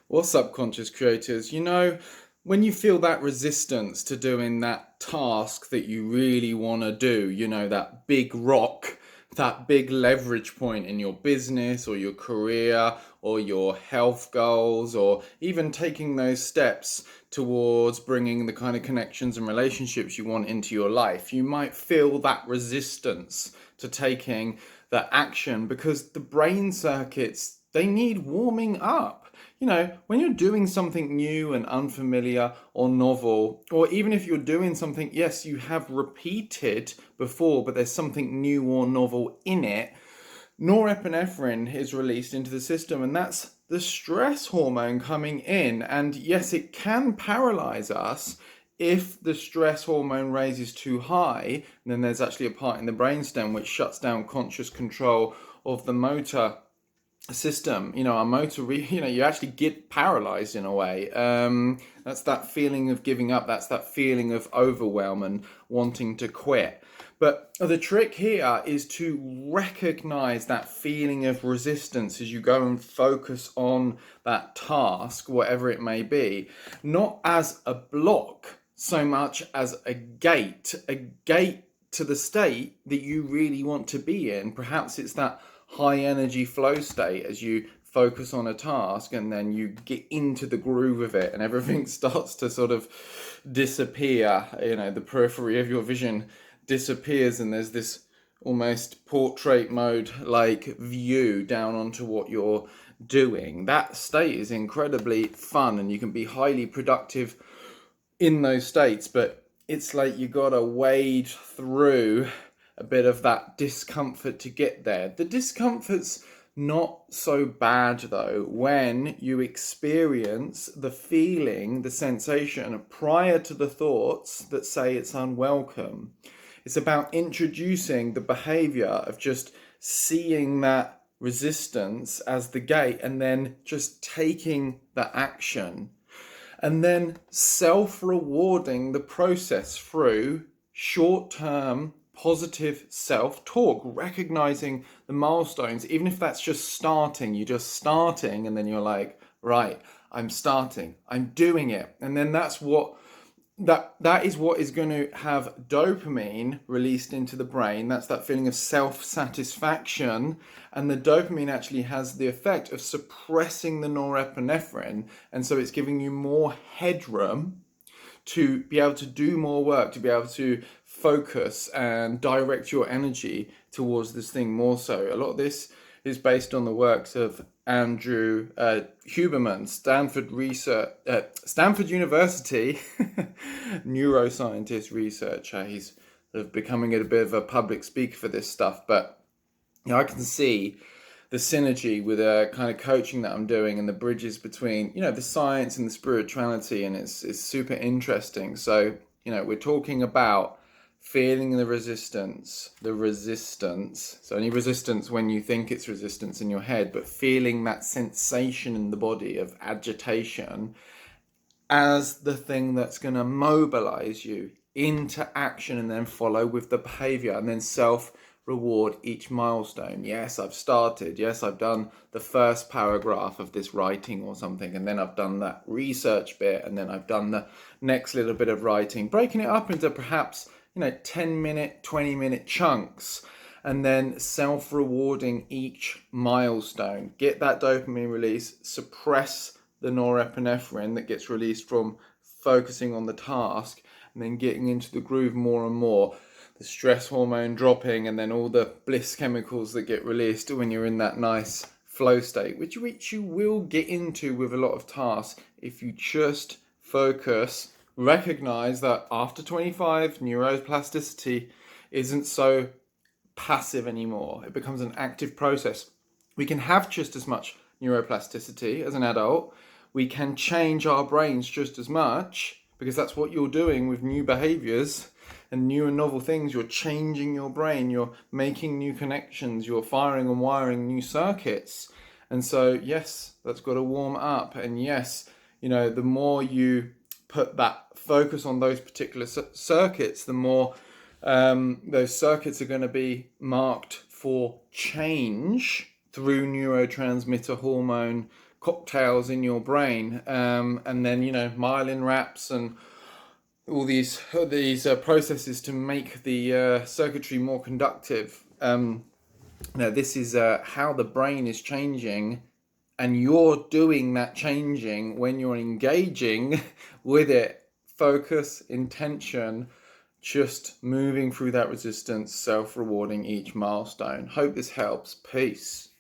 What's up, conscious creators? When you feel that resistance to doing that task that you really want to do, that big rock, that big leverage point in your business or your career or your health goals, or even taking those steps towards bringing the kind of connections and relationships you want into your life, you might feel that resistance to taking that action because the brain circuits, they need warming up. When you're doing something new and unfamiliar or novel, or even if you're doing something, yes, you have repeated before, but there's something new or novel in it, norepinephrine is released into the system, and that's the stress hormone coming in. And yes, it can paralyze us if the stress hormone raises too high. And then there's actually a part in the brainstem which shuts down conscious control of the motor system. Our you actually get paralyzed in a way. That's that feeling of giving up, that's that feeling of overwhelm and wanting to quit. But the trick here is to recognize that feeling of resistance as you go and focus on that task, whatever it may be, not as a block so much as a gate to the state that you really want to be in. Perhaps it's that high energy flow state as you focus on a task, and then you get into the groove of it and everything starts to sort of disappear. The periphery of your vision disappears, and there's this almost portrait mode like view down onto what you're doing. That state is incredibly fun, and you can be highly productive in those states, but it's like you gotta wade through a bit of that discomfort to get there. The discomfort's not so bad though when you experience the feeling, the sensation prior to the thoughts that say it's unwelcome. It's about introducing the behavior of just seeing that resistance as the gate and then just taking the action, and then self-rewarding the process through short-term positive self-talk, recognizing the milestones, even if that's just starting. You're just starting, and then you're like, right, I'm starting, I'm doing it. And then that is what is going to have dopamine released into the brain. That's that feeling of self-satisfaction. And the dopamine actually has the effect of suppressing the norepinephrine. And so it's giving you more headroom to be able to do more work, to be able to focus and direct your energy towards this thing more so. A lot of this is based on the works of Andrew Huberman, Stanford University neuroscientist researcher. He's sort of becoming a bit of a public speaker for this stuff, but I can see the synergy with a kind of coaching that I'm doing and the bridges between the science and the spirituality, and it's super interesting. So we're talking about feeling the resistance. So only resistance when you think it's resistance in your head, but feeling that sensation in the body of agitation as the thing that's going to mobilize you into action, and then follow with the behavior, and then self reward each milestone. Yes, I've started. Yes, I've done the first paragraph of this writing or something, and then I've done that research bit, and then I've done the next little bit of writing, breaking it up into perhaps 10-minute, 20-minute chunks, and then self-rewarding each milestone. Get that dopamine release, suppress the norepinephrine that gets released from focusing on the task, and then getting into the groove more and more. The stress hormone dropping, and then all the bliss chemicals that get released when you're in that nice flow state, which you will get into with a lot of tasks if you just focus. Recognize that after 25, neuroplasticity isn't so passive anymore. It becomes an active process. We can have just as much neuroplasticity as an adult. We can change our brains just as much, because that's what you're doing with new behaviors and new and novel things. You're changing your brain, you're making new connections, you're firing and wiring new circuits. And so, yes, that's got to warm up. And yes, the more you put that focus on those particular circuits, the more those circuits are going to be marked for change through neurotransmitter hormone cocktails in your brain, and then myelin wraps and all these processes to make the circuitry more conductive. This is how the brain is changing, and you're doing that changing when you're engaging with it. Focus, intention, just moving through that resistance, self-rewarding each milestone. Hope this helps. Peace.